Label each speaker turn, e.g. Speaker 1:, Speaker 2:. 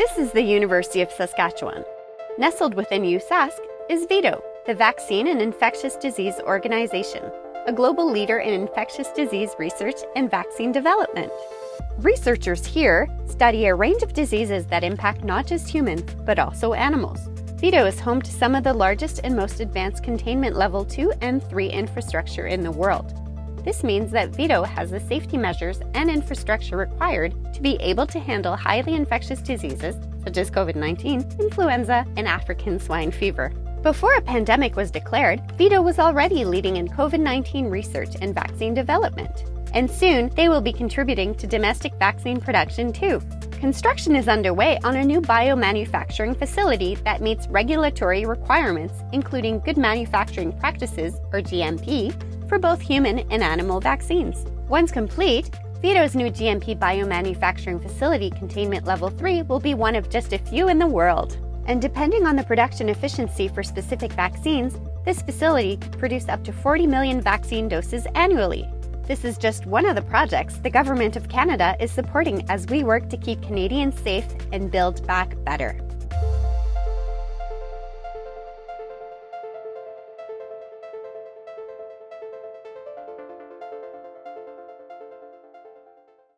Speaker 1: This is the University of Saskatchewan. Nestled within USask is VIDO, the Vaccine and Infectious Disease Organization, a global leader in infectious disease research and vaccine development. Researchers here study a range of diseases that impact not just humans, but also animals. VIDO is home to some of the largest and most advanced containment level 2 and 3 infrastructure in the world. This means that VIDO has the safety measures and infrastructure required to be able to handle highly infectious diseases such as COVID-19, influenza, and African swine fever. Before a pandemic was declared, VIDO was already leading in COVID-19 research and vaccine development. And soon, they will be contributing to domestic vaccine production too. Construction is underway on a new biomanufacturing facility that meets regulatory requirements, including Good Manufacturing Practices, or GMP, for both human and animal vaccines. Once complete, VIDO's new GMP biomanufacturing facility containment level 3 will be one of just a few in the world. And depending on the production efficiency for specific vaccines, this facility could produce up to 40 million vaccine doses annually. This is just one of the projects the Government of Canada is supporting as we work to keep Canadians safe and build back better.